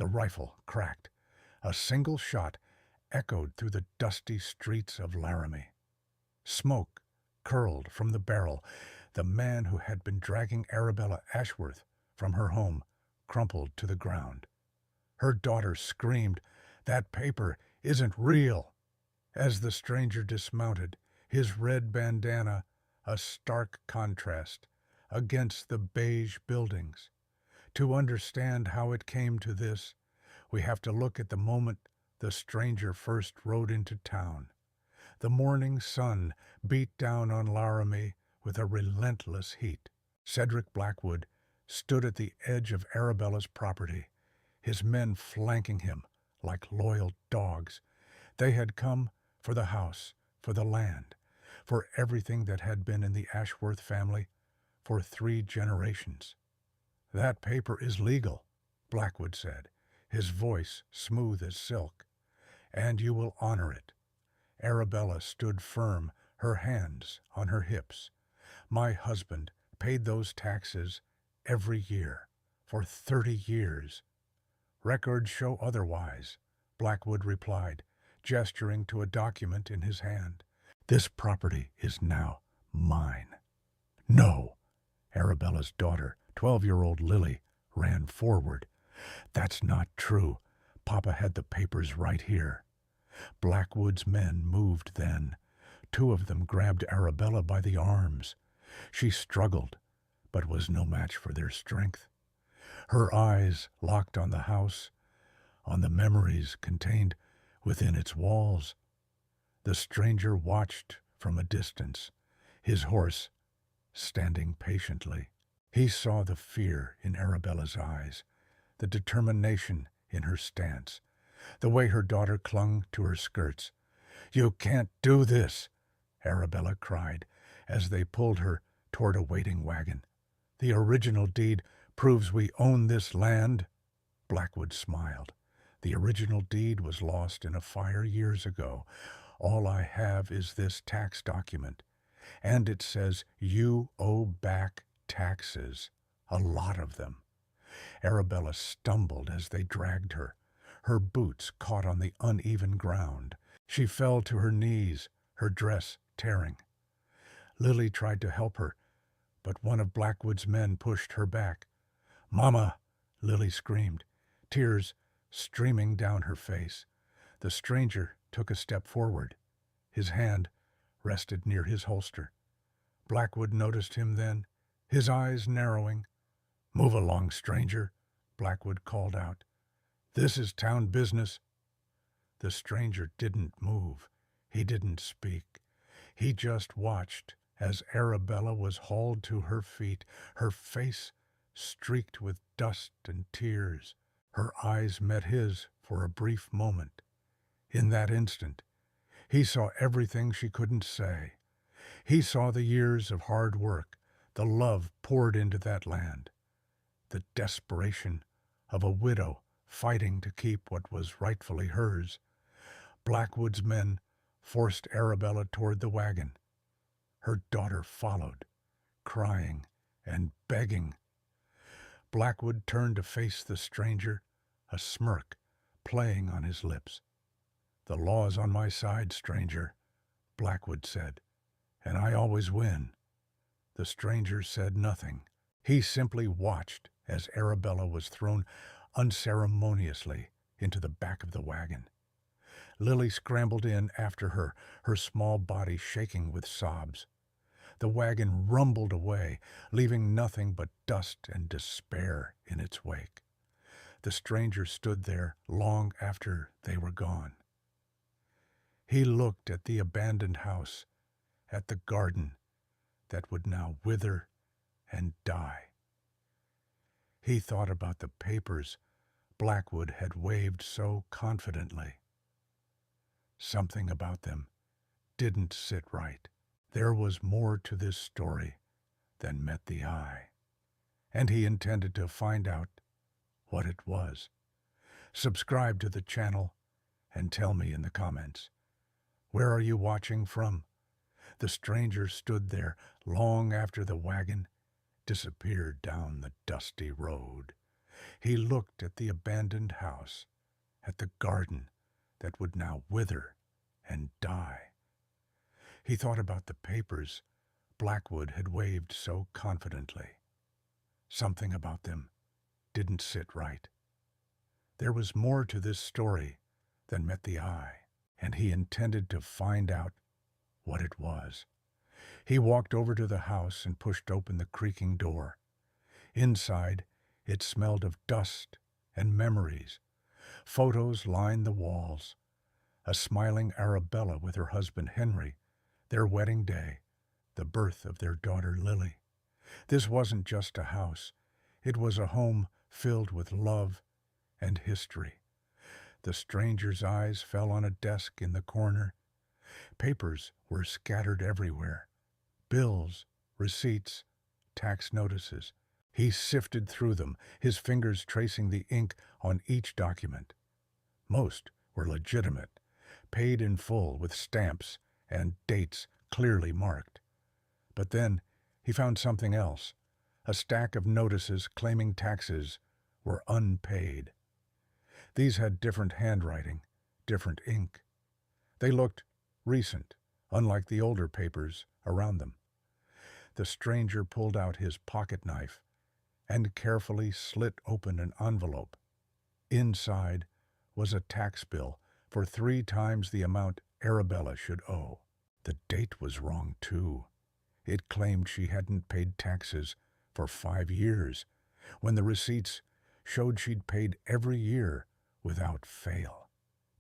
The rifle cracked. A single shot echoed through the dusty streets of Laramie. Smoke curled from the barrel. The man who had been dragging Arabella Ashworth from her home crumpled to the ground. Her daughter screamed, "That paper isn't real!" As the stranger dismounted, his red bandana a stark contrast against the beige buildings. To understand how it came to this, we have to look at the moment the stranger first rode into town. The morning sun beat down on Laramie with a relentless heat. Cedric Blackwood stood at the edge of Arabella's property, his men flanking him like loyal dogs. They had come for the house, for the land, for everything that had been in the Ashworth family for 3 generations. "That paper is legal," Blackwood said, his voice smooth as silk, "and you will honor it." Arabella stood firm, her hands on her hips. "My husband paid those taxes every year for 30 years. "Records show otherwise," Blackwood replied, gesturing to a document in his hand. "This property is now mine." "No!" Arabella's daughter, 12-year-old Lily, ran forward. "That's not true. Papa had the papers right here." Blackwood's men moved then. 2 of them grabbed Arabella by the arms. She struggled, but was no match for their strength. Her eyes locked on the house, on the memories contained within its walls. The stranger watched from a distance, his horse standing patiently. He saw the fear in Arabella's eyes, the determination in her stance, the way her daughter clung to her skirts. "You can't do this!" Arabella cried as they pulled her toward a waiting wagon. "The original deed proves we own this land." Blackwood smiled. "The original deed was lost in a fire years ago. All I have is this tax document, and it says you owe back taxes, a lot of them." Arabella stumbled as they dragged her. Her boots caught on the uneven ground. She fell to her knees, her dress tearing. Lily tried to help her, but one of Blackwood's men pushed her back. "Mama!" Lily screamed, tears streaming down her face. The stranger took a step forward. His hand rested near his holster. Blackwood noticed him then, his eyes narrowing. "Move along, stranger," Blackwood called out. "This is town business." The stranger didn't move. He didn't speak. He just watched as Arabella was hauled to her feet, her face streaked with dust and tears. Her eyes met his for a brief moment. In that instant, he saw everything she couldn't say. He saw the years of hard work, the love poured into that land, the desperation of a widow fighting to keep what was rightfully hers. Blackwood's men forced Arabella toward the wagon. Her daughter followed, crying and begging. Blackwood turned to face the stranger, a smirk playing on his lips. "The law's on my side, stranger," Blackwood said, "and I always win." The stranger said nothing. He simply watched as Arabella was thrown unceremoniously into the back of the wagon. Lily scrambled in after her, her small body shaking with sobs. The wagon rumbled away, leaving nothing but dust and despair in its wake. The stranger stood there long after they were gone. He looked at the abandoned house, at the garden that would now wither and die. He thought about the papers Blackwood had waved so confidently. Something about them didn't sit right. There was more to this story than met the eye, and he intended to find out what it was. Subscribe to the channel and tell me in the comments. Where are you watching from? The stranger stood there long after the wagon disappeared down the dusty road. He looked at the abandoned house, at the garden that would now wither and die. He thought about the papers Blackwood had waved so confidently. Something about them didn't sit right. There was more to this story than met the eye, and he intended to find out what it was. He walked over to the house and pushed open the creaking door. Inside, it smelled of dust and memories. Photos lined the walls. A smiling Arabella with her husband Henry, their wedding day, the birth of their daughter Lily. This wasn't just a house. It was a home filled with love and history. The stranger's eyes fell on a desk in the corner. Papers were scattered everywhere. Bills, receipts, tax notices. He sifted through them, his fingers tracing the ink on each document. Most were legitimate, paid in full with stamps and dates clearly marked. But then he found something else. A stack of notices claiming taxes were unpaid. These had different handwriting, different ink. They looked recent, unlike the older papers around them. The stranger pulled out his pocket knife and carefully slit open an envelope. Inside was a tax bill for 3 times the amount Arabella should owe. The date was wrong, too. It claimed she hadn't paid taxes for 5 years, when the receipts showed she'd paid every year without fail.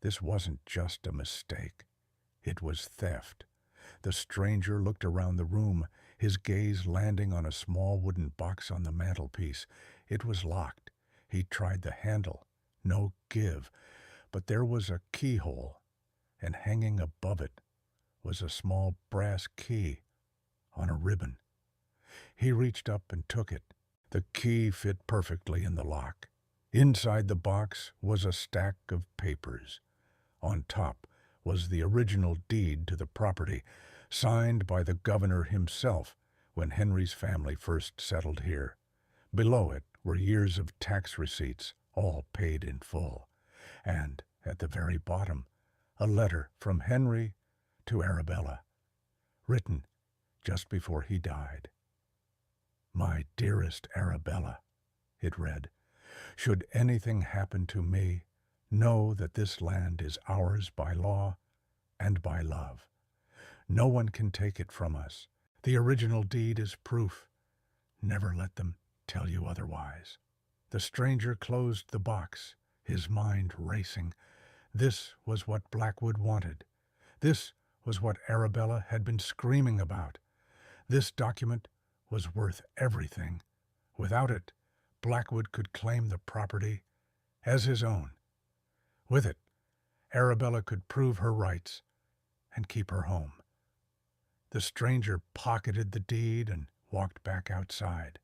This wasn't just a mistake. It was theft. The stranger looked around the room, his gaze landing on a small wooden box on the mantelpiece. It was locked. He tried the handle. No give. But there was a keyhole, and hanging above it was a small brass key on a ribbon. He reached up and took it. The key fit perfectly in the lock. Inside the box was a stack of papers. On top was the original deed to the property, signed by the governor himself when Henry's family first settled here. Below it were years of tax receipts, all paid in full. And at the very bottom, a letter from Henry to Arabella, written just before he died. "My dearest Arabella," it read, "should anything happen to me, know that this land is ours by law and by love. No one can take it from us. The original deed is proof. Never let them tell you otherwise." The stranger closed the box, his mind racing. This was what Blackwood wanted. This was what Arabella had been screaming about. This document was worth everything. Without it, Blackwood could claim the property as his own. With it, Arabella could prove her rights and keep her home. The stranger pocketed the deed and walked back outside.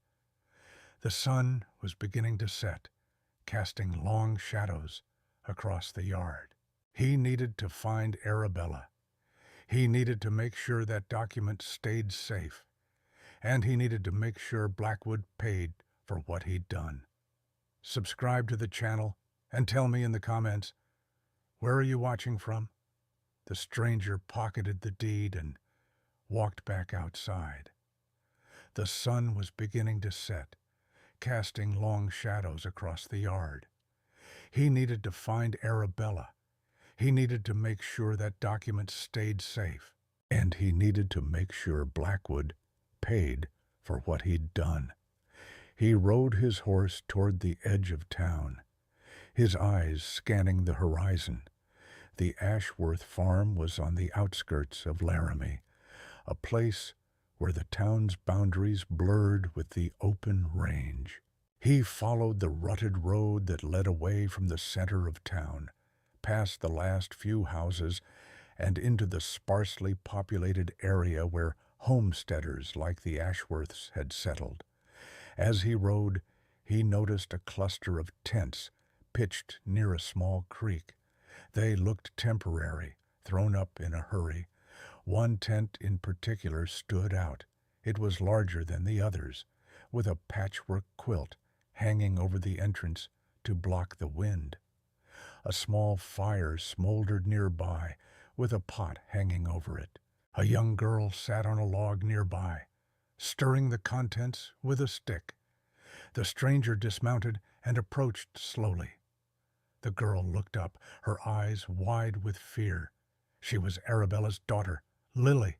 The sun was beginning to set, casting long shadows across the yard. He needed to find Arabella. He needed to make sure that document stayed safe. And he needed to make sure Blackwood paid for what he'd done. Subscribe to the channel and tell me in the comments, where are you watching from? The stranger pocketed the deed and walked back outside. The sun was beginning to set, casting long shadows across the yard. He needed to find Arabella. He needed to make sure that document stayed safe. And he needed to make sure Blackwood paid for what he'd done. He rode his horse toward the edge of town, his eyes scanning the horizon. The Ashworth farm was on the outskirts of Laramie, a place where the town's boundaries blurred with the open range. He followed the rutted road that led away from the center of town, past the last few houses, and into the sparsely populated area where homesteaders like the Ashworths had settled. As he rode, he noticed a cluster of tents pitched near a small creek. They looked temporary, thrown up in a hurry. One tent in particular stood out. It was larger than the others, with a patchwork quilt hanging over the entrance to block the wind. A small fire smoldered nearby, with a pot hanging over it. A young girl sat on a log nearby, stirring the contents with a stick. The stranger dismounted and approached slowly. The girl looked up, her eyes wide with fear. She was Arabella's daughter, Lily.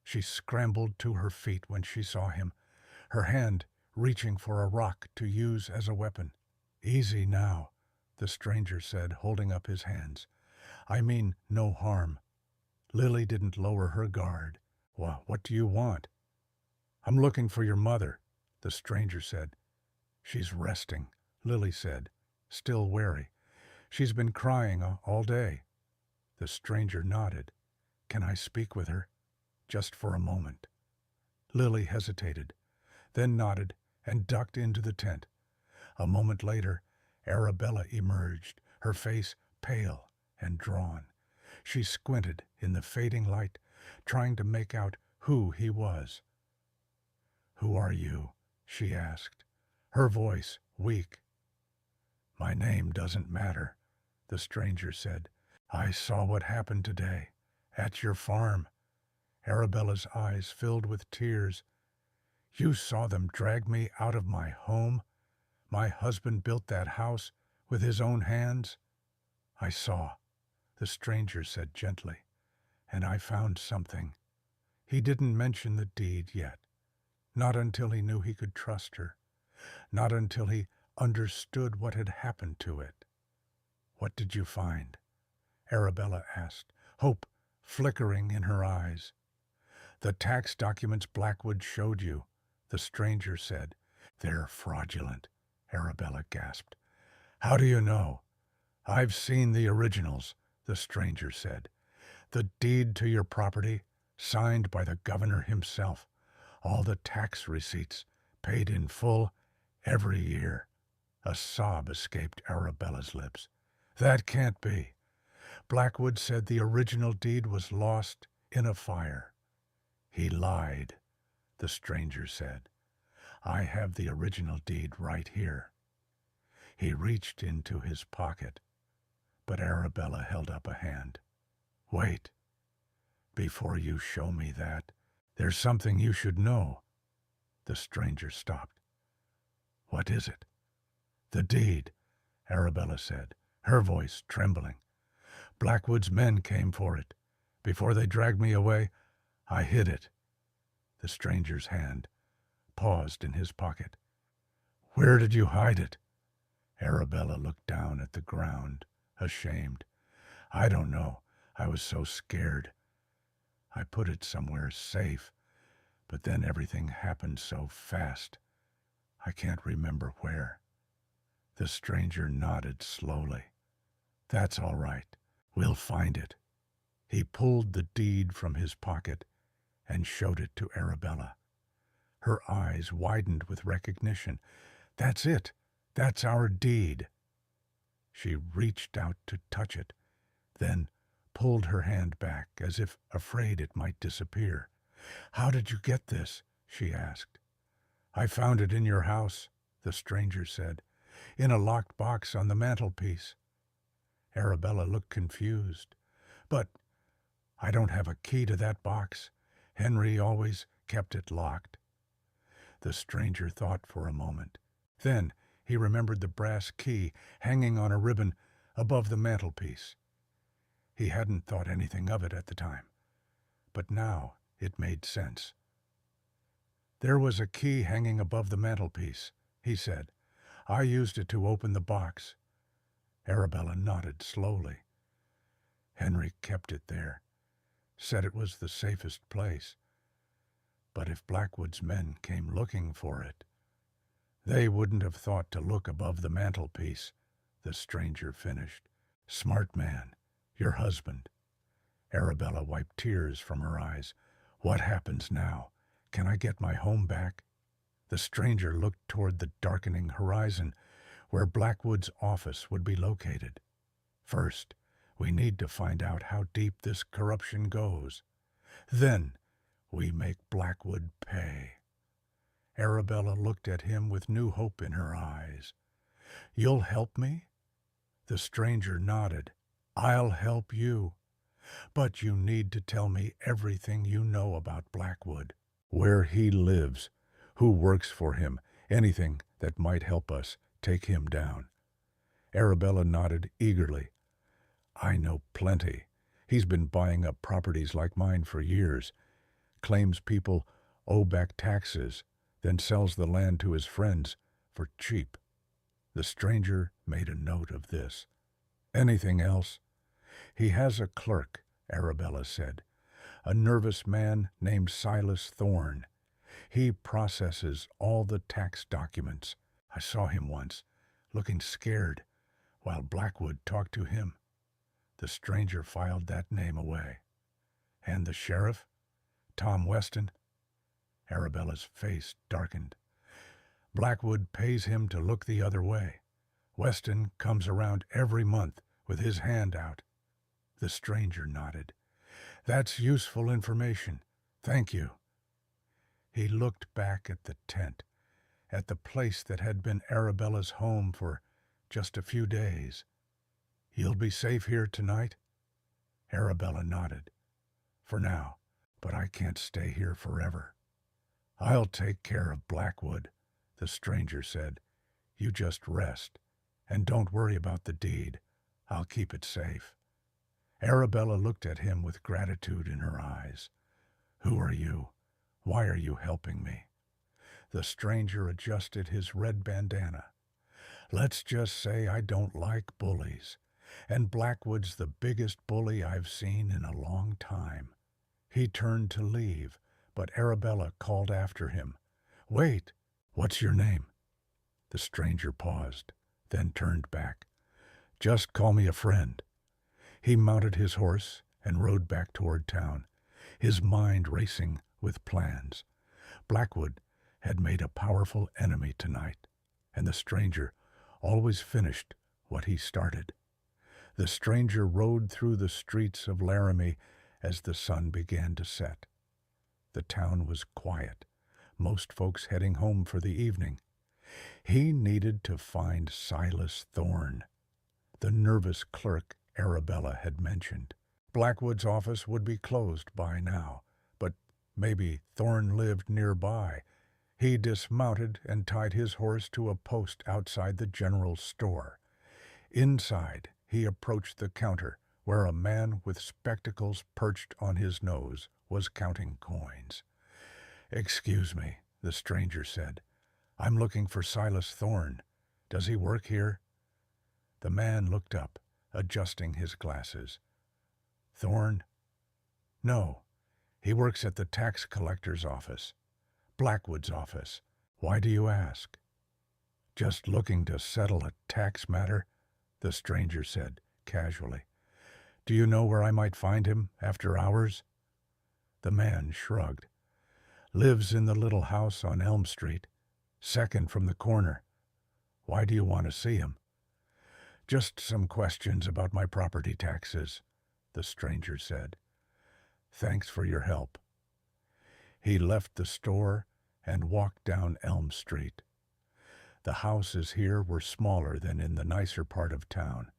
She scrambled to her feet when she saw him, her hand reaching for a rock to use as a weapon. "Easy now," the stranger said, holding up his hands. "I mean no harm." Lily didn't lower her guard. What do you want?" "I'm looking for your mother," the stranger said. "She's resting," Lily said, still wary. "She's been crying all day." The stranger nodded. "Can I speak with her? Just for a moment." Lily hesitated, then nodded and ducked into the tent. A moment later, Arabella emerged, her face pale and drawn. She squinted in the fading light, trying to make out who he was. "Who are you?" she asked, her voice weak. "My name doesn't matter," the stranger said. "I saw what happened today, at your farm." Arabella's eyes filled with tears. "You saw them drag me out of my home? My husband built that house with his own hands?" "I saw," the stranger said gently, "and I found something." He didn't mention the deed yet. Not until he knew he could trust her. Not until he understood what had happened to it. "What did you find?" Arabella asked, hope flickering in her eyes. "The tax documents Blackwood showed you," the stranger said. "They're fraudulent," Arabella gasped. "How do you know?" "I've seen the originals," the stranger said. "The deed to your property, signed by the governor himself. All the tax receipts, paid in full, every year." A sob escaped Arabella's lips. "That can't be. Blackwood said the original deed was lost in a fire." "He lied," the stranger said. "I have the original deed right here." He reached into his pocket, but Arabella held up a hand. "Wait. Before you show me that, there's something you should know." The stranger stopped. "What is it?" "The deed," Arabella said, her voice trembling. "Blackwood's men came for it. Before they dragged me away, I hid it." The stranger's hand paused in his pocket. "Where did you hide it?" Arabella looked down at the ground, ashamed. "I don't know. I was so scared. I put it somewhere safe, but then everything happened so fast. I can't remember where." The stranger nodded slowly. "That's all right. We'll find it." He pulled the deed from his pocket and showed it to Arabella. Her eyes widened with recognition. "That's it. That's our deed." She reached out to touch it, then pulled her hand back as if afraid it might disappear. "How did you get this?" she asked. "I found it in your house," the stranger said, "in a locked box on the mantelpiece." Arabella looked confused. "But I don't have a key to that box. Henry always kept it locked." The stranger thought for a moment. Then he remembered the brass key hanging on a ribbon above the mantelpiece. He hadn't thought anything of it at the time, but now it made sense. "There was a key hanging above the mantelpiece," he said. "I used it to open the box." Arabella nodded slowly. "Henry kept it there, said it was the safest place. But if Blackwood's men came looking for it, they wouldn't have thought to look above the mantelpiece," the stranger finished. "Smart man, your husband." Arabella wiped tears from her eyes. "What happens now? Can I get my home back?" The stranger looked toward the darkening horizon, where Blackwood's office would be located. "First, we need to find out how deep this corruption goes. Then we make Blackwood pay." Arabella looked at him with new hope in her eyes. "You'll help me?" The stranger nodded. "I'll help you. But you need to tell me everything you know about Blackwood. Where he lives, who works for him, anything that might help us take him down." Arabella nodded eagerly. "I know plenty. He's been buying up properties like mine for years. Claims people owe back taxes, then sells the land to his friends for cheap." The stranger made a note of this. "Anything else?" "He has a clerk," Arabella said. "A nervous man named Silas Thorne. He processes all the tax documents. I saw him once, looking scared, while Blackwood talked to him." The stranger filed that name away. "And the sheriff? Tom Weston?" Arabella's face darkened. "Blackwood pays him to look the other way. Weston comes around every month with his hand out." The stranger nodded. "That's useful information. Thank you." He looked back at the tent, at the place that had been Arabella's home for just a few days. "You'll be safe here tonight?" Arabella nodded. "For now, but I can't stay here forever." "I'll take care of Blackwood," the stranger said. "You just rest, and don't worry about the deed. I'll keep it safe." Arabella looked at him with gratitude in her eyes. "Who are you? Why are you helping me?" The stranger adjusted his red bandana. "Let's just say I don't like bullies, and Blackwood's the biggest bully I've seen in a long time." He turned to leave, but Arabella called after him. "Wait! What's your name?" The stranger paused, then turned back. "Just call me a friend." He mounted his horse and rode back toward town, his mind racing with plans. Blackwood had made a powerful enemy tonight, and the stranger always finished what he started. The stranger rode through the streets of Laramie as the sun began to set. The town was quiet, most folks heading home for the evening. He needed to find Silas Thorne, the nervous clerk Arabella had mentioned. Blackwood's office would be closed by now, but maybe Thorne lived nearby. He dismounted and tied his horse to a post outside the general store. Inside, he approached the counter, where a man with spectacles perched on his nose was counting coins. "Excuse me," the stranger said. "I'm looking for Silas Thorne. Does he work here?" The man looked up, adjusting his glasses. "Thorne? No, he works at the tax collector's office. Blackwood's office. Why do you ask?" "Just looking to settle a tax matter," the stranger said, casually. "Do you know where I might find him after hours?" The man shrugged. "Lives in the little house on Elm Street, second from the corner. Why do you want to see him?" "Just some questions about my property taxes," the stranger said. "Thanks for your help." He left the store and walked down Elm Street. The houses here were smaller than in the nicer part of town,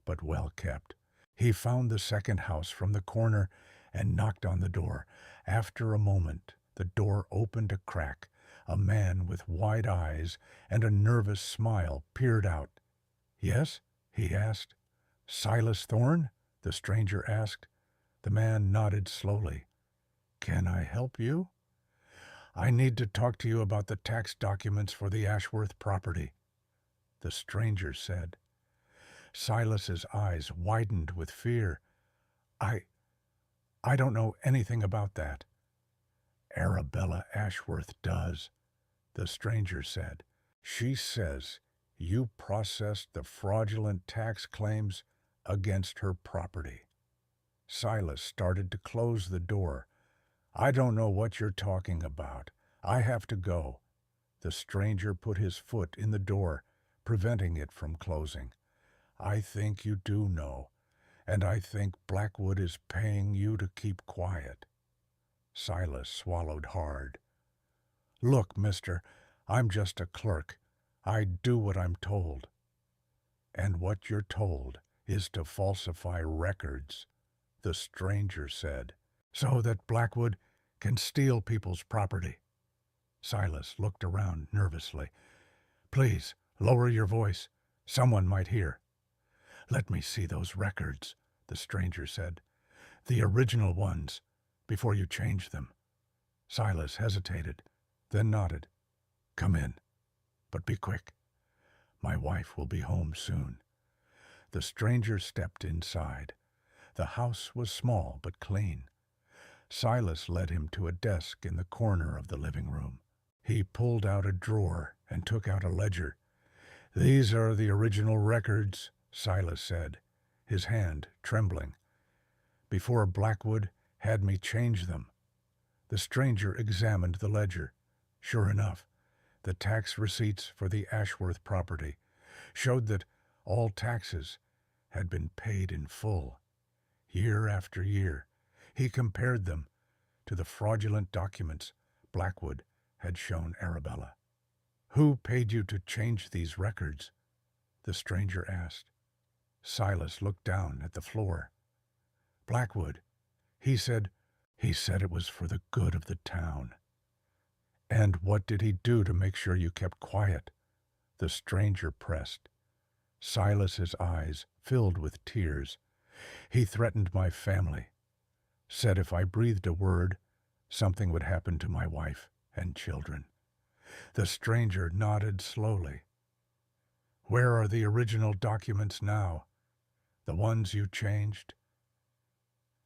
but well kept. He found the second house from the corner and knocked on the door. After a moment, the door opened a crack. A man with wide eyes and a nervous smile peered out. "Yes?" he asked. "Silas Thorne?" the stranger asked. The man nodded slowly. "Can I help you?" "I need to talk to you about the tax documents for the Ashworth property," the stranger said. Silas's eyes widened with fear. I don't know anything about that." "Arabella Ashworth does," the stranger said. "She says you processed the fraudulent tax claims against her property." Silas started to close the door. "I don't know what you're talking about. I have to go." The stranger put his foot in the door, preventing it from closing. "I think you do know, and I think Blackwood is paying you to keep quiet." Silas swallowed hard. "Look, mister, I'm just a clerk. I do what I'm told." "And what you're told is to falsify records," the stranger said, "so that Blackwood can steal people's property." Silas looked around nervously. "Please, lower your voice. Someone might hear." "Let me see those records," the stranger said. "The original ones, before you change them." Silas hesitated, then nodded. "Come in, but be quick. My wife will be home soon." The stranger stepped inside. The house was small but clean. Silas led him to a desk in the corner of the living room. He pulled out a drawer and took out a ledger. "These are the original records," Silas said, his hand trembling. "Before Blackwood had me change them." The stranger examined the ledger. Sure enough, the tax receipts for the Ashworth property showed that all taxes had been paid in full. Year after year, he compared them to the fraudulent documents Blackwood had shown Arabella. "Who paid you to change these records?" the stranger asked. Silas looked down at the floor. "Blackwood. He said it was for the good of the town." "And what did he do to make sure you kept quiet?" the stranger pressed. Silas's eyes filled with tears. "He threatened my family. Said if I breathed a word, something would happen to my wife and children." The stranger nodded slowly. "Where are the original documents now? The ones you changed?"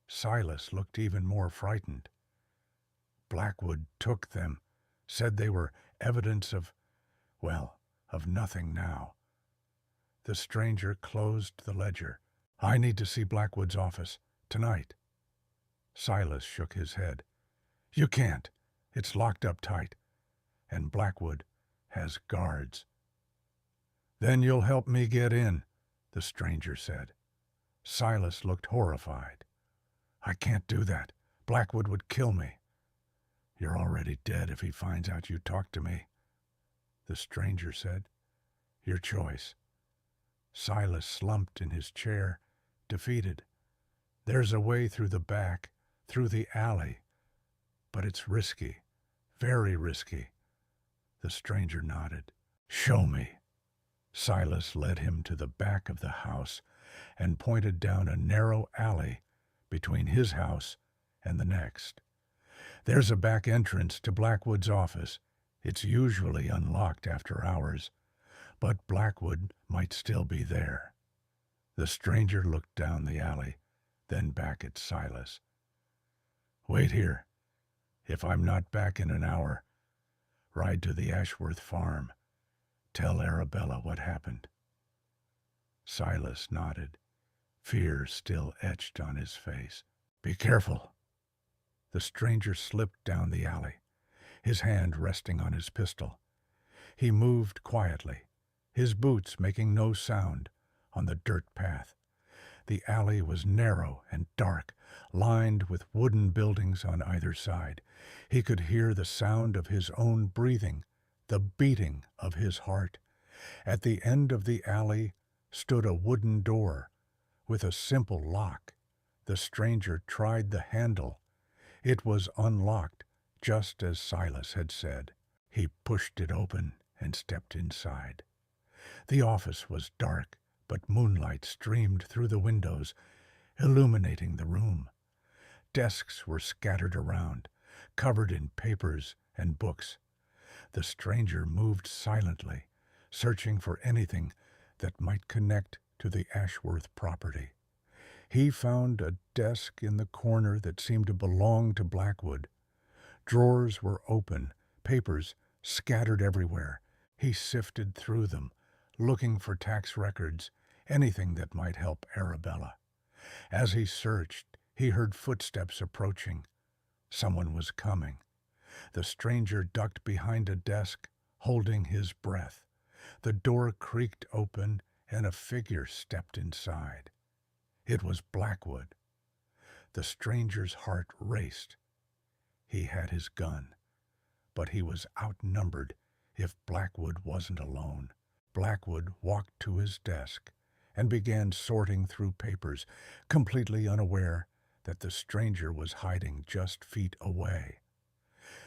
Silas looked even more frightened. "Blackwood took them, said they were evidence of nothing now." The stranger closed the ledger. "I need to see Blackwood's office, tonight." Silas shook his head. "You can't. It's locked up tight. And Blackwood has guards." "Then you'll help me get in," the stranger said. Silas looked horrified. "I can't do that. Blackwood would kill me." "You're already dead if he finds out you talked to me," the stranger said. "Your choice." Silas slumped in his chair, defeated. "There's a way through the back, through the alley. But it's risky, very risky." The stranger nodded. "Show me." Silas led him to the back of the house and pointed down a narrow alley between his house and the next. "There's a back entrance to Blackwood's office. It's usually unlocked after hours, but Blackwood might still be there." The stranger looked down the alley, then back at Silas. "Wait here. If I'm not back in an hour, ride to the Ashworth farm. Tell Arabella what happened." Silas nodded, fear still etched on his face. "Be careful." The stranger slipped down the alley, his hand resting on his pistol. He moved quietly, his boots making no sound on the dirt path. The alley was narrow and dark, lined with wooden buildings on either side. He could hear the sound of his own breathing, the beating of his heart. At the end of the alley stood a wooden door with a simple lock. The stranger tried the handle. It was unlocked, just as Silas had said. He pushed it open and stepped inside. The office was dark, but moonlight streamed through the windows, illuminating the room. Desks were scattered around, covered in papers and books. The stranger moved silently, searching for anything that might connect to the Ashworth property. He found a desk in the corner that seemed to belong to Blackwood. Drawers were open, papers scattered everywhere. He sifted through them, looking for tax records, anything that might help Arabella. As he searched, he heard footsteps approaching. Someone was coming. The stranger ducked behind a desk, holding his breath. The door creaked open, and a figure stepped inside. It was Blackwood. The stranger's heart raced. He had his gun. but he was outnumbered if Blackwood wasn't alone. Blackwood walked to his desk and began sorting through papers, completely unaware that the stranger was hiding just feet away.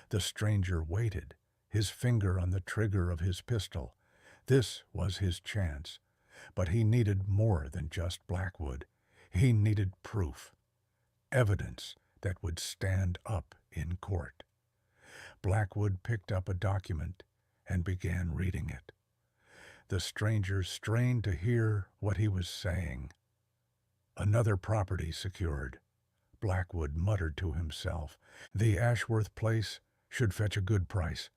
The stranger waited, his finger on the trigger of his pistol. This was his chance, but he needed more than just Blackwood. He needed proof, evidence that would stand up in court. Blackwood picked up a document and began reading it. The stranger strained to hear what he was saying. Another property secured. Blackwood muttered to himself. The Ashworth place should fetch a good price.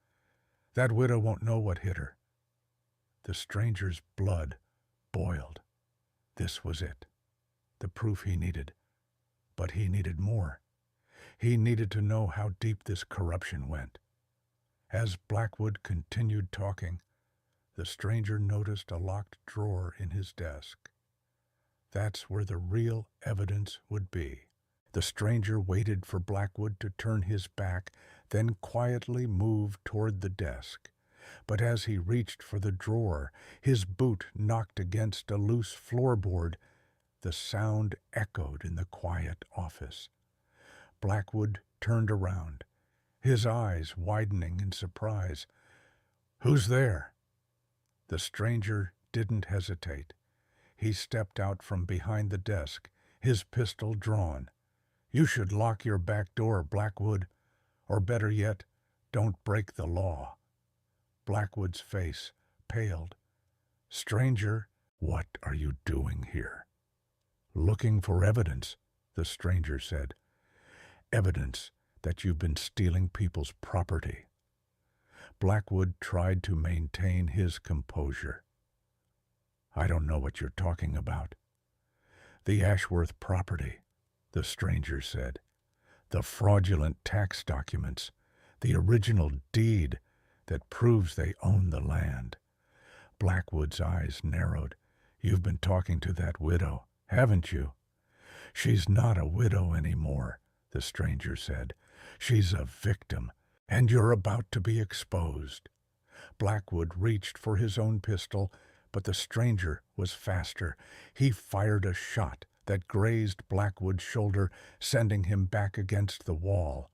That widow won't know what hit her. The stranger's blood boiled. This was it. The proof he needed. But he needed more. He needed to know how deep this corruption went. As Blackwood continued talking, the stranger noticed a locked drawer in his desk. That's where the real evidence would be. The stranger waited for Blackwood to turn his back, then quietly moved toward the desk. But as he reached for the drawer, his boot knocked against a loose floorboard. The sound echoed in the quiet office. Blackwood turned around, his eyes widening in surprise. "Who's there?" The stranger didn't hesitate. He stepped out from behind the desk, his pistol drawn. "You should lock your back door, Blackwood, or better yet, don't break the law." Blackwood's face paled. "Stranger, what are you doing here?" "Looking for evidence," the stranger said. "Evidence that you've been stealing people's property." Blackwood tried to maintain his composure. "I don't know what you're talking about." "The Ashworth property," the stranger said. "The fraudulent tax documents, the original deed that proves they own the land." Blackwood's eyes narrowed. "You've been talking to that widow, haven't you?" "She's not a widow anymore," the stranger said. "She's a victim, and you're about to be exposed." Blackwood reached for his own pistol, but the stranger was faster. He fired a shot that grazed Blackwood's shoulder, sending him back against the wall.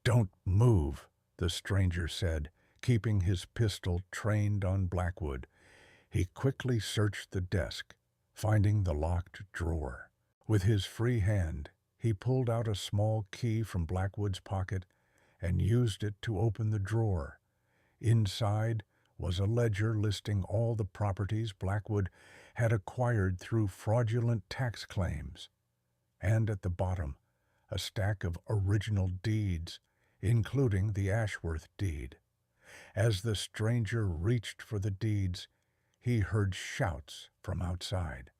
"Don't move," the stranger said, keeping his pistol trained on Blackwood. He quickly searched the desk, finding the locked drawer. With his free hand, he pulled out a small key from Blackwood's pocket and used it to open the drawer. Inside was a ledger listing all the properties Blackwood had acquired through fraudulent tax claims, and at the bottom, a stack of original deeds, including the Ashworth deed. As the stranger reached for the deeds, he heard shouts from outside.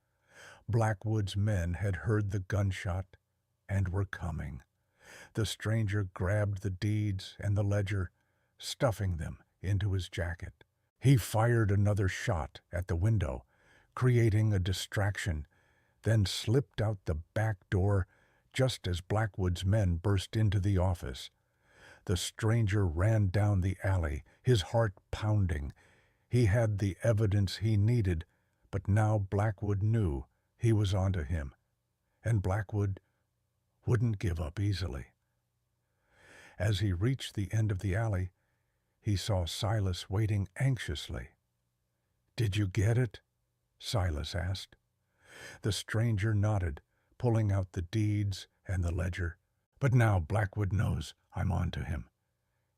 Blackwood's men had heard the gunshot and were coming. The stranger grabbed the deeds and the ledger, stuffing them into his jacket. He fired another shot at the window, creating a distraction, then slipped out the back door just as Blackwood's men burst into the office. The stranger ran down the alley, his heart pounding. He had the evidence he needed, but now Blackwood knew he was onto him, and Blackwood wouldn't give up easily. As he reached the end of the alley, he saw Silas waiting anxiously. "Did you get it?" Silas asked. The stranger nodded, pulling out the deeds and the ledger. "But now Blackwood knows I'm on to him,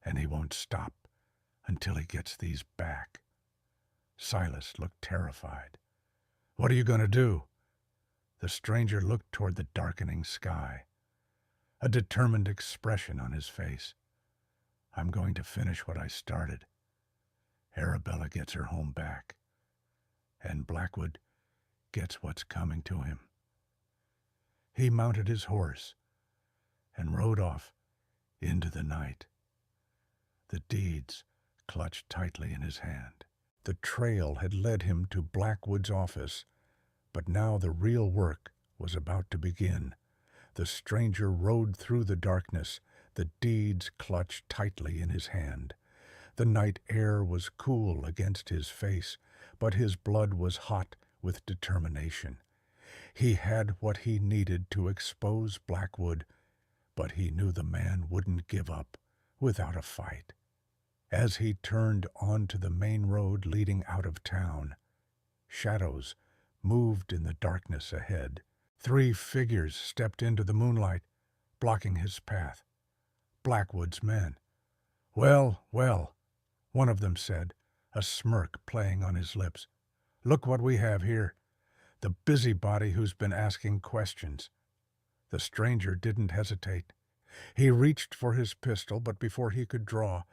and he won't stop until he gets these back." Silas looked terrified. "What are you going to do?" The stranger looked toward the darkening sky, a determined expression on his face. "I'm going to finish what I started. Arabella gets her home back, and Blackwood gets what's coming to him." He mounted his horse and rode off into the night, the deeds clutched tightly in his hand. The trail had led him to Blackwood's office, but now the real work was about to begin. The stranger rode through the darkness, the deeds clutched tightly in his hand. The night air was cool against his face, but his blood was hot with determination. He had what he needed to expose Blackwood, but he knew the man wouldn't give up without a fight. As he turned onto the main road leading out of town, shadows moved in the darkness ahead. 3 figures stepped into the moonlight, blocking his path. Blackwood's men. "Well, well," one of them said, a smirk playing on his lips. "Look what we have here. The busybody who's been asking questions." The stranger didn't hesitate. He reached for his pistol, but before he could draw,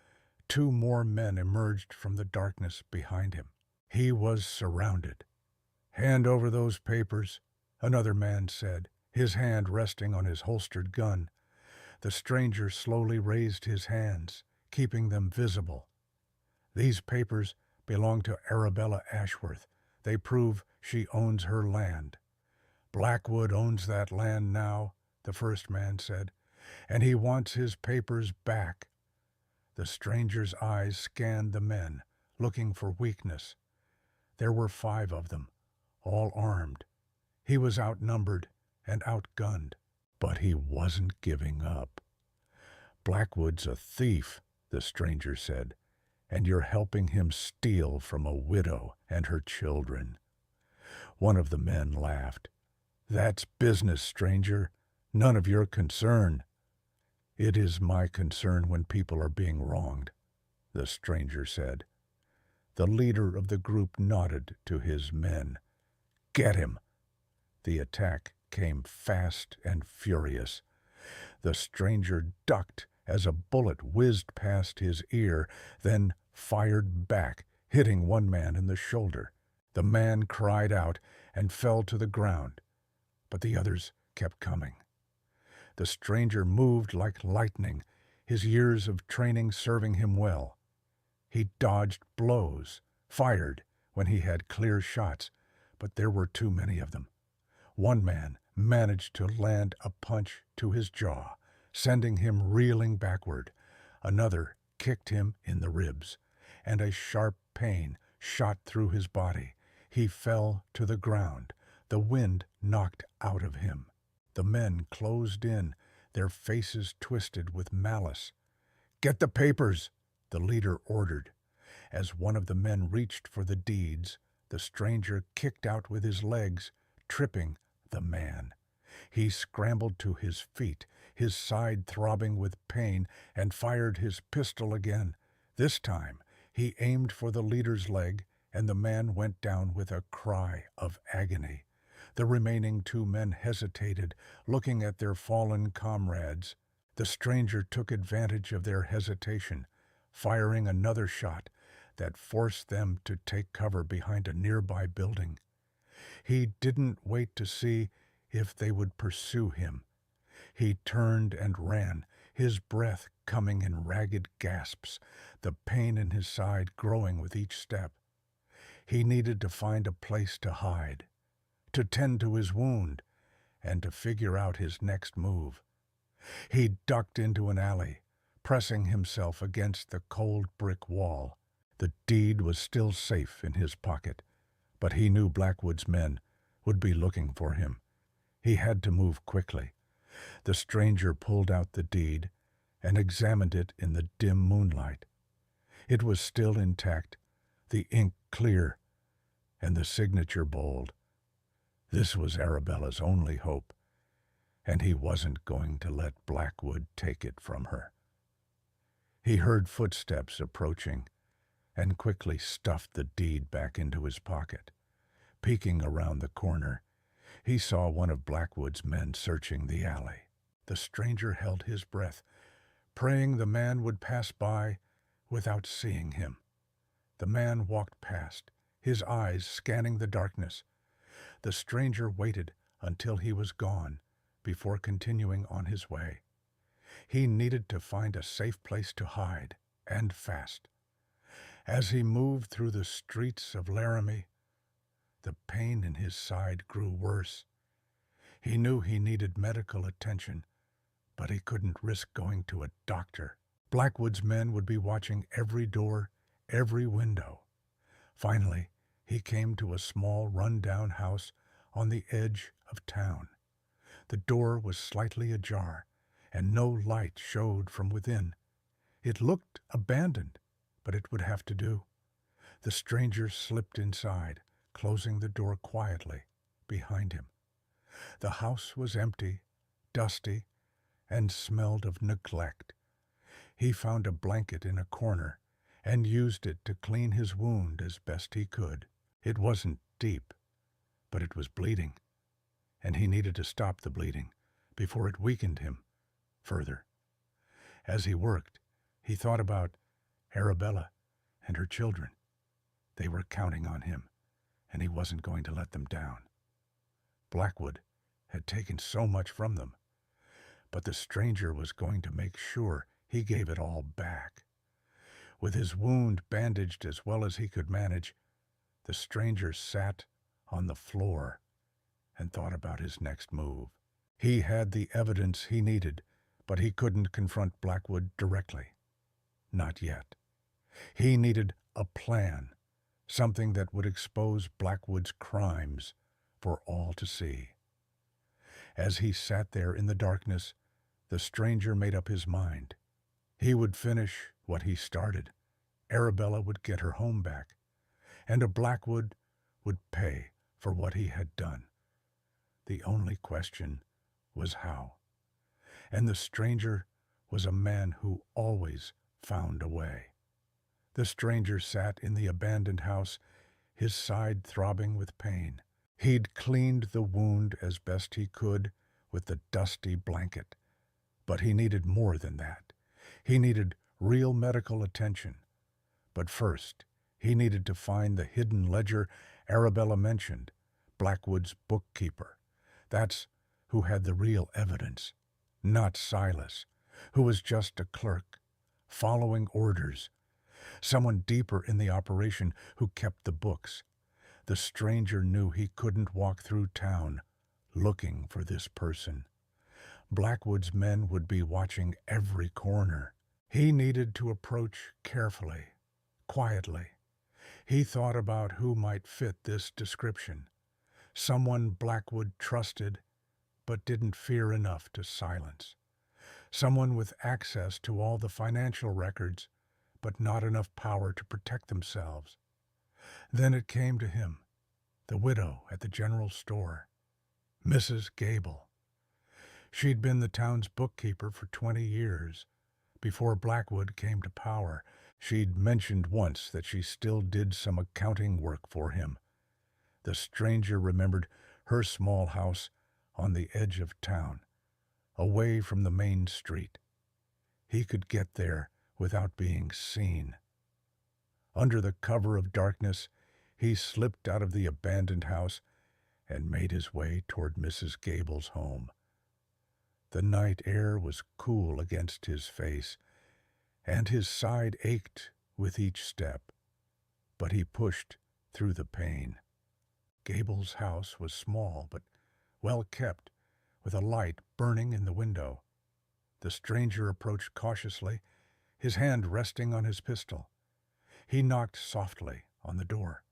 2 more men emerged from the darkness behind him. He was surrounded. "Hand over those papers," another man said, his hand resting on his holstered gun. The stranger slowly raised his hands, keeping them visible. "These papers belong to Arabella Ashworth. They prove she owns her land." "Blackwood owns that land now," the first man said, "and he wants his papers back." The stranger's eyes scanned the men, looking for weakness. There were 5 of them, all armed. He was outnumbered and outgunned, but he wasn't giving up. "Blackwood's a thief," the stranger said, "and you're helping him steal from a widow and her children." One of the men laughed. "That's business, stranger. None of your concern." "It is my concern when people are being wronged," the stranger said. The leader of the group nodded to his men. "Get him!" The attack came fast and furious. The stranger ducked as a bullet whizzed past his ear, then fired back, hitting one man in the shoulder. The man cried out and fell to the ground, but the others kept coming. The stranger moved like lightning, his years of training serving him well. He dodged blows, fired when he had clear shots, but there were too many of them. One man managed to land a punch to his jaw, sending him reeling backward. Another kicked him in the ribs, and a sharp pain shot through his body. He fell to the ground, the wind knocked out of him. The men closed in, their faces twisted with malice. "Get the papers," the leader ordered. As one of the men reached for the deeds, the stranger kicked out with his legs, tripping the man. He scrambled to his feet, his side throbbing with pain, and fired his pistol again. This time, he aimed for the leader's leg, and the man went down with a cry of agony. The remaining 2 men hesitated, looking at their fallen comrades. The stranger took advantage of their hesitation, firing another shot that forced them to take cover behind a nearby building. He didn't wait to see if they would pursue him. He turned and ran, his breath coming in ragged gasps, the pain in his side growing with each step. He needed to find a place to hide, to tend to his wound, and to figure out his next move. He ducked into an alley, pressing himself against the cold brick wall. The deed was still safe in his pocket, but he knew Blackwood's men would be looking for him. He had to move quickly. The stranger pulled out the deed and examined it in the dim moonlight. It was still intact, the ink clear, and the signature bold. This was Arabella's only hope, and he wasn't going to let Blackwood take it from her. He heard footsteps approaching and quickly stuffed the deed back into his pocket. Peeking around the corner, he saw one of Blackwood's men searching the alley. The stranger held his breath, praying the man would pass by without seeing him. The man walked past, his eyes scanning the darkness. The stranger waited until he was gone before continuing on his way. He needed to find a safe place to hide, and fast. As he moved through the streets of Laramie, the pain in his side grew worse. He knew he needed medical attention, but he couldn't risk going to a doctor. Blackwood's men would be watching every door, every window. Finally, he came to a small run-down house on the edge of town. The door was slightly ajar, and no light showed from within. It looked abandoned, but it would have to do. The stranger slipped inside, closing the door quietly behind him. The house was empty, dusty, and smelled of neglect. He found a blanket in a corner and used it to clean his wound as best he could. It wasn't deep, but it was bleeding, and he needed to stop the bleeding before it weakened him further. As he worked, he thought about Arabella and her children. They were counting on him, and he wasn't going to let them down. Blackwood had taken so much from them, but the stranger was going to make sure he gave it all back. With his wound bandaged as well as he could manage, the stranger sat on the floor and thought about his next move. He had the evidence he needed, but he couldn't confront Blackwood directly. Not yet. He needed a plan, something that would expose Blackwood's crimes for all to see. As he sat there in the darkness, the stranger made up his mind. He would finish what he started. Arabella would get her home back, and a Blackwood would pay for what he had done. The only question was how. And the stranger was a man who always found a way. The stranger sat in the abandoned house, his side throbbing with pain. He'd cleaned the wound as best he could with the dusty blanket, but he needed more than that. He needed real medical attention. But first, he needed to find the hidden ledger Arabella mentioned, Blackwood's bookkeeper. That's who had the real evidence, not Silas, who was just a clerk, following orders. Someone deeper in the operation who kept the books. The stranger knew he couldn't walk through town looking for this person. Blackwood's men would be watching every corner. He needed to approach carefully, quietly. He thought about who might fit this description. Someone Blackwood trusted but didn't fear enough to silence. Someone with access to all the financial records but not enough power to protect themselves. Then it came to him, the widow at the general store, Mrs. Gable. She'd been the town's bookkeeper for 20 years. Before Blackwood came to power, she'd mentioned once that she still did some accounting work for him. The stranger remembered her small house on the edge of town, away from the main street. He could get there without being seen. Under the cover of darkness, he slipped out of the abandoned house and made his way toward Mrs. Gable's home. The night air was cool against his face, and his side ached with each step, but he pushed through the pain. Gable's house was small but well kept, with a light burning in the window. The stranger approached cautiously, his hand resting on his pistol. He knocked softly on the door.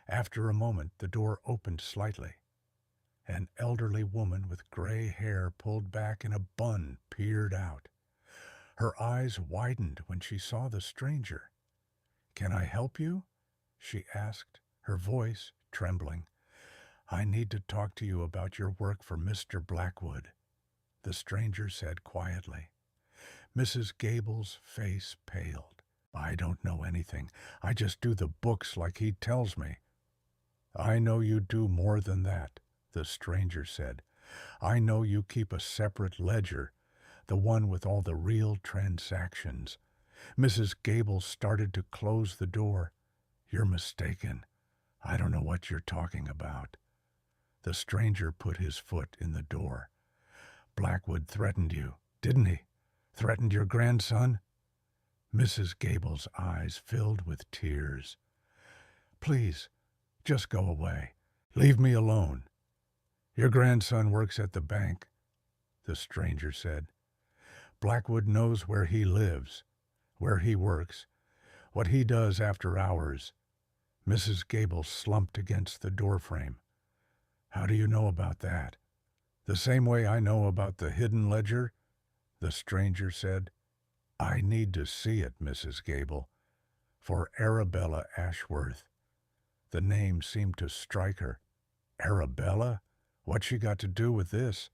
After a moment, the door opened slightly. An elderly woman with gray hair pulled back in a bun peered out. Her eyes widened when she saw the stranger. "Can I help you?" she asked, her voice trembling. "I need to talk to you about your work for Mr. Blackwood," the stranger said quietly. Mrs. Gable's face paled. "I don't know anything. I just do the books like he tells me." "I know you do more than that," the stranger said. "I know you keep a separate ledger, the one with all the real transactions." Mrs. Gable started to close the door. "You're mistaken. I don't know what you're talking about." The stranger put his foot in the door. "Blackwood threatened you, didn't he? Threatened your grandson?" Mrs. Gable's eyes filled with tears. "Please, just go away. Leave me alone." "Your grandson works at the bank," the stranger said. Blackwood knows where he lives, where he works, what he does after hours. Mrs. Gable slumped against the doorframe. How do you know about that? The same way I know about the hidden ledger, the stranger said. I need to see it, Mrs. Gable. For Arabella Ashworth. The name seemed to strike her. Arabella? What's she got to do with this?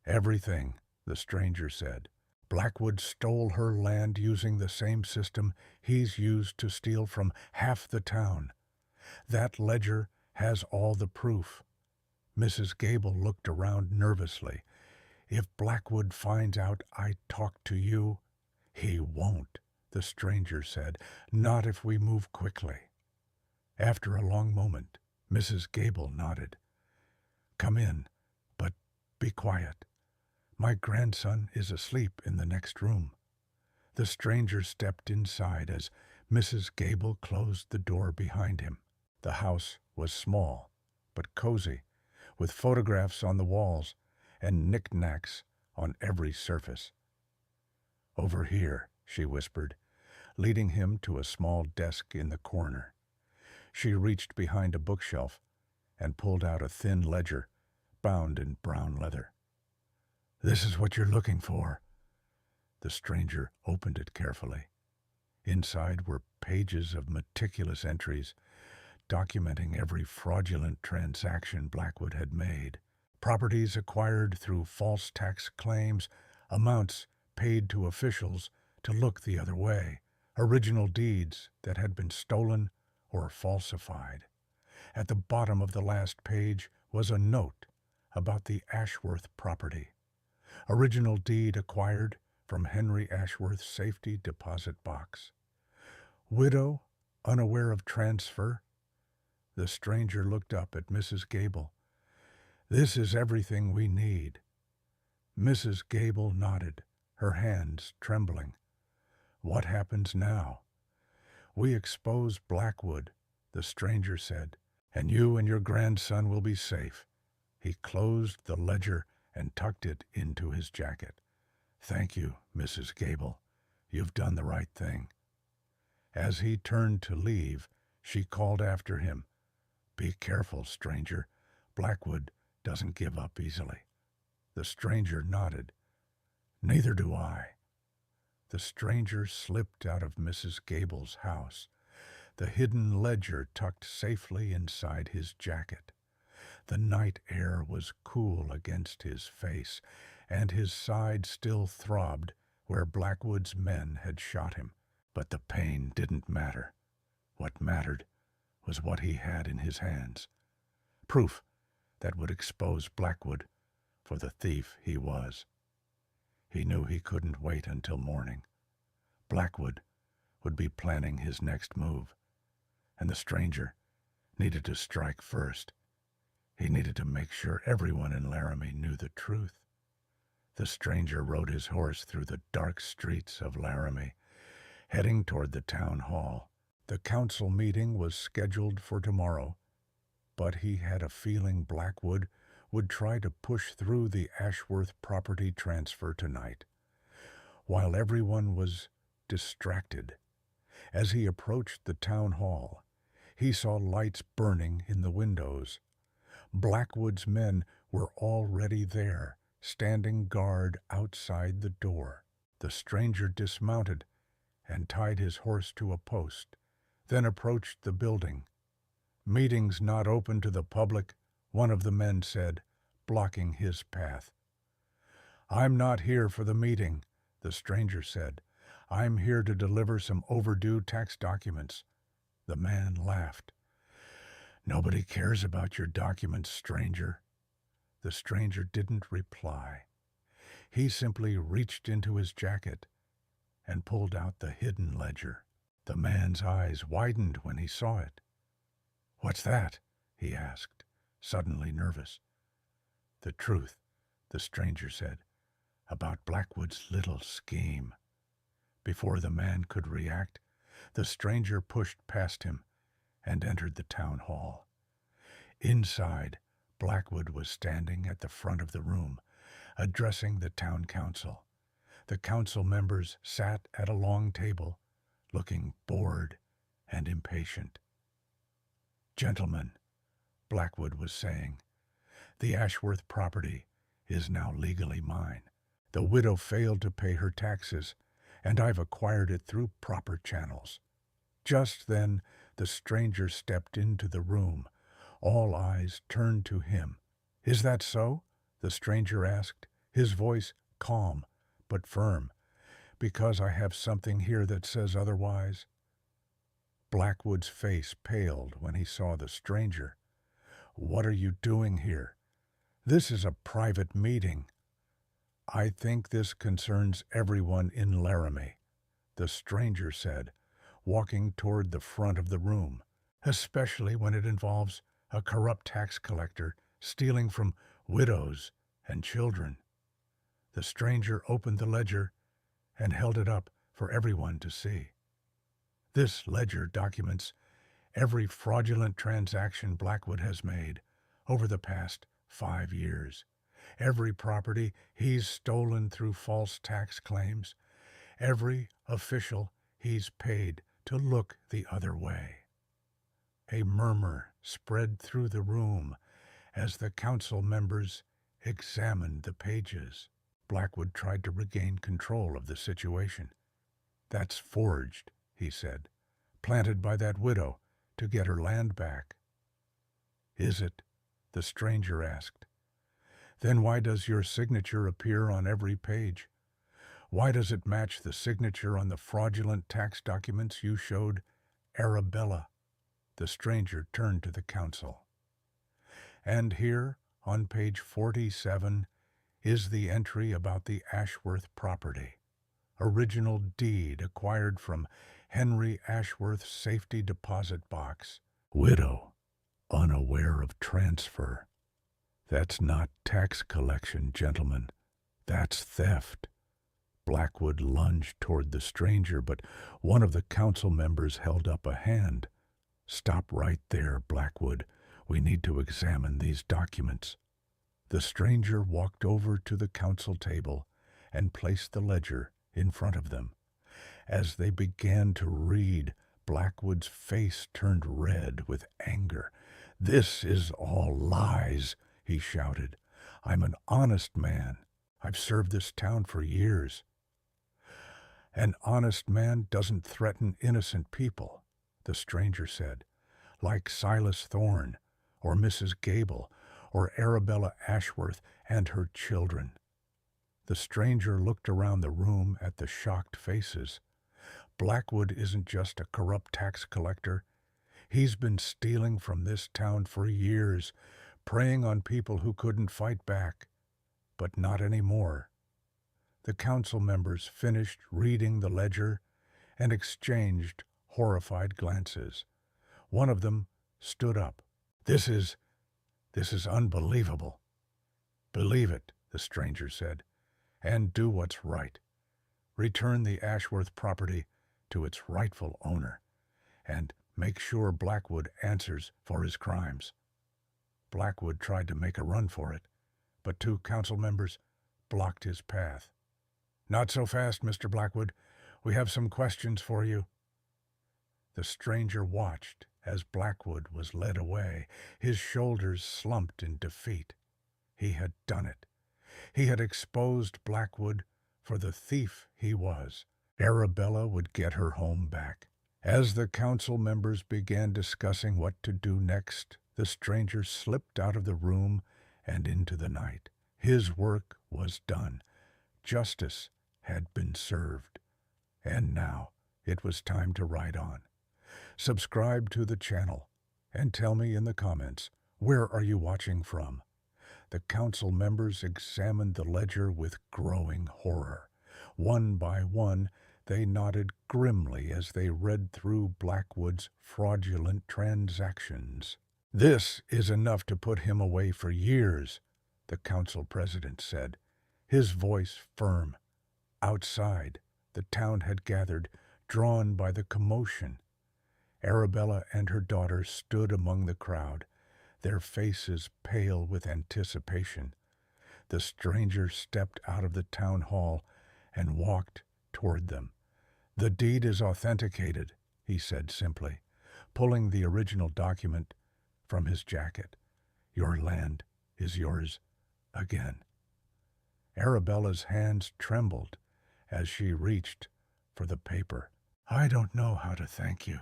Everything, the stranger said. Blackwood stole her land using the same system he's used to steal from half the town. That ledger has all the proof. Mrs. Gable looked around nervously. If Blackwood finds out I talked to you, he won't, the stranger said. Not if we move quickly. After a long moment, Mrs. Gable nodded. Come in, but be quiet. My grandson is asleep in the next room. The stranger stepped inside as Mrs. Gable closed the door behind him. The house was small, but cozy, with photographs on the walls and knickknacks on every surface. Over here, she whispered, leading him to a small desk in the corner. She reached behind a bookshelf and pulled out a thin ledger bound in brown leather. This is what you're looking for. The stranger opened it carefully. Inside were pages of meticulous entries documenting every fraudulent transaction Blackwood had made. Properties acquired through false tax claims, amounts paid to officials to look the other way, original deeds that had been stolen or falsified. At the bottom of the last page was a note about the Ashworth property. Original deed acquired from Henry Ashworth's safety deposit box. Widow, unaware of transfer. The stranger looked up at Mrs. Gable. This is everything we need. Mrs. Gable nodded, her hands trembling. What happens now? We expose Blackwood, the stranger said, and you and your grandson will be safe. He closed the ledger and tucked it into his jacket. Thank you, Mrs. Gable. You've done the right thing. As he turned to leave, she called after him. Be careful, stranger. Blackwood doesn't give up easily. The stranger nodded. Neither do I. The stranger slipped out of Mrs. Gable's house, the hidden ledger tucked safely inside his jacket. The night air was cool against his face, and his side still throbbed where Blackwood's men had shot him. But the pain didn't matter. What mattered was what he had in his hands. Proof that would expose Blackwood for the thief he was. He knew he couldn't wait until morning. Blackwood would be planning his next move, and the stranger needed to strike first. He needed to make sure everyone in Laramie knew the truth. The stranger rode his horse through the dark streets of Laramie, heading toward the town hall. The council meeting was scheduled for tomorrow, but he had a feeling Blackwood would try to push through the Ashworth property transfer tonight. While everyone was distracted, as he approached the town hall, he saw lights burning in the windows. Blackwood's men were already there, standing guard outside the door. The stranger dismounted and tied his horse to a post, then approached the building. Meetings not open to the public, one of the men said, blocking his path. I'm not here for the meeting, the stranger said. I'm here to deliver some overdue tax documents. The man laughed. Nobody cares about your documents, stranger. The stranger didn't reply. He simply reached into his jacket and pulled out the hidden ledger. The man's eyes widened when he saw it. What's that? He asked, suddenly nervous. The truth, the stranger said, about Blackwood's little scheme. Before the man could react, the stranger pushed past him and entered the town hall. Inside, Blackwood was standing at the front of the room, addressing the town council. The council members sat at a long table, looking bored and impatient. "Gentlemen," Blackwood was saying, "the Ashworth property is now legally mine. The widow failed to pay her taxes, and I've acquired it through proper channels." Just then the stranger stepped into the room. All eyes turned to him. "Is that so?" the stranger asked, his voice calm but firm. "Because I have something here that says otherwise." Blackwood's face paled when he saw the stranger. "What are you doing here? This is a private meeting." "I think this concerns everyone in Laramie," the stranger said, walking toward the front of the room, "especially when it involves a corrupt tax collector stealing from widows and children." The stranger opened the ledger and held it up for everyone to see. "This ledger documents every fraudulent transaction Blackwood has made over the past 5 years. Every property he's stolen through false tax claims. Every official he's paid to look the other way." A murmur spread through the room as the council members examined the pages. Blackwood tried to regain control of the situation. "That's forged," he said, "planted by that widow to get her land back." "Is it?" the stranger asked. "Then why does your signature appear on every page? Why does it match the signature on the fraudulent tax documents you showed Arabella?" The stranger turned to the council. "And here, on page 47, is the entry about the Ashworth property. Original deed acquired from Henry Ashworth's safety deposit box. Widow, unaware of transfer. That's not tax collection, gentlemen. That's theft." Blackwood lunged toward the stranger, but one of the council members held up a hand. "Stop right there, Blackwood. We need to examine these documents." The stranger walked over to the council table and placed the ledger in front of them. As they began to read, Blackwood's face turned red with anger. "This is all lies," he shouted. "I'm an honest man. I've served this town for years." "An honest man doesn't threaten innocent people," the stranger said, "like Silas Thorne, or Mrs. Gable, or Arabella Ashworth and her children." The stranger looked around the room at the shocked faces. "Blackwood isn't just a corrupt tax collector. He's been stealing from this town for years, preying on people who couldn't fight back. But not anymore." The council members finished reading the ledger and exchanged horrified glances. One of them stood up. This is unbelievable." "Believe it," the stranger said, "and do what's right. Return the Ashworth property to its rightful owner, and make sure Blackwood answers for his crimes." Blackwood tried to make a run for it, but 2 council members blocked his path. "Not so fast, Mr. Blackwood. We have some questions for you." The stranger watched as Blackwood was led away. His shoulders slumped in defeat. He had done it. He had exposed Blackwood for the thief he was. Arabella would get her home back. As the council members began discussing what to do next, the stranger slipped out of the room and into the night. His work was done. Justice had been served. And now it was time to ride on. Subscribe to the channel and tell me in the comments, where are you watching from? The council members examined the ledger with growing horror. One by one, they nodded grimly as they read through Blackwood's fraudulent transactions. "This is enough to put him away for years," the council president said, his voice firm. Outside, the town had gathered, drawn by the commotion. Arabella and her daughter stood among the crowd, their faces pale with anticipation. The stranger stepped out of the town hall and walked toward them. "The deed is authenticated," he said simply, pulling the original document from his jacket. "Your land is yours again." Arabella's hands trembled as she reached for the paper. "I don't know how to thank you,"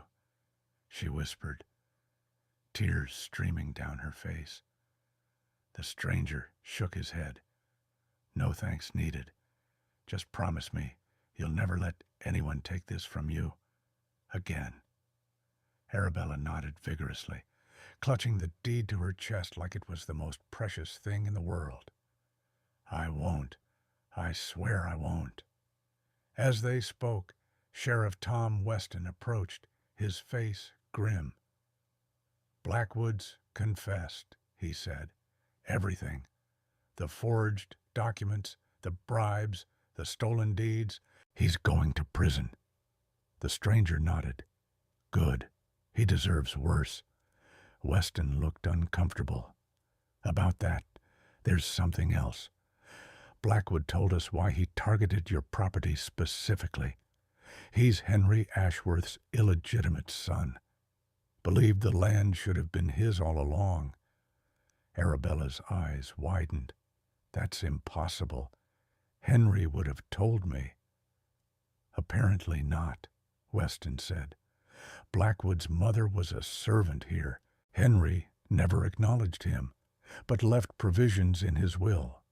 she whispered, tears streaming down her face. The stranger shook his head. "No thanks needed. Just promise me you'll never let anyone take this from you again." Arabella nodded vigorously, clutching the deed to her chest like it was the most precious thing in the world. "I won't. I swear I won't." As they spoke, Sheriff Tom Weston approached, his face grim. "Blackwood's confessed," he said. "Everything. The forged documents, the bribes, the stolen deeds. He's going to prison." The stranger nodded. "Good. He deserves worse." Weston looked uncomfortable. "About that, there's something else. Blackwood told us why he targeted your property specifically. He's Henry Ashworth's illegitimate son. Believed the land should have been his all along." Arabella's eyes widened. "That's impossible. Henry would have told me." "Apparently not," Weston said. "Blackwood's mother was a servant here. Henry never acknowledged him, but left provisions in his will.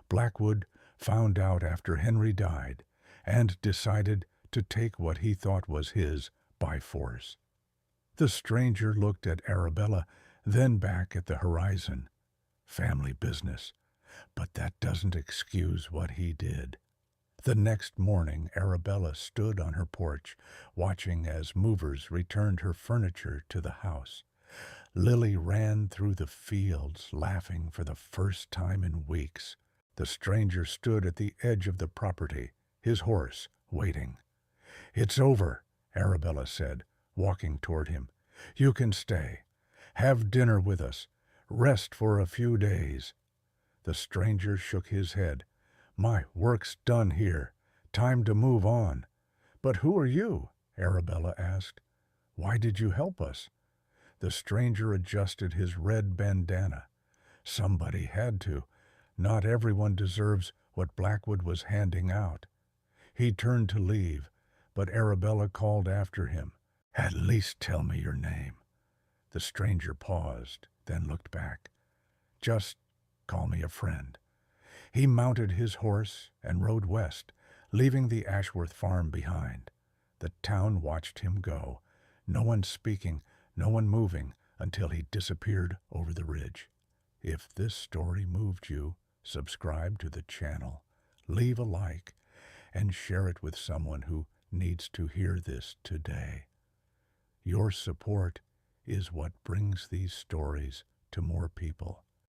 Blackwood found out after Henry died and decided to take what he thought was his by force." The stranger looked at Arabella, then back at the horizon. "Family business, but that doesn't excuse what he did." The next morning, Arabella stood on her porch, watching as movers returned her furniture to the house. Lily ran through the fields, laughing for the first time in weeks. The stranger stood at the edge of the property, his horse waiting. "It's over," Arabella said, walking toward him. "You can stay. Have dinner with us. Rest for a few days." The stranger shook his head. "My work's done here. Time to move on." "But who are you?" Arabella asked. "Why did you help us?" The stranger adjusted his red bandana. "Somebody had to. Not everyone deserves what Blackwood was handing out." He turned to leave, but Arabella called after him. "At least tell me your name." The stranger paused, then looked back. "Just call me a friend." He mounted his horse and rode west, leaving the Ashworth farm behind. The town watched him go, no one speaking, no one moving, until he disappeared over the ridge. If this story moved you, subscribe to the channel, leave a like, and share it with someone who needs to hear this today. Your support is what brings these stories to more people.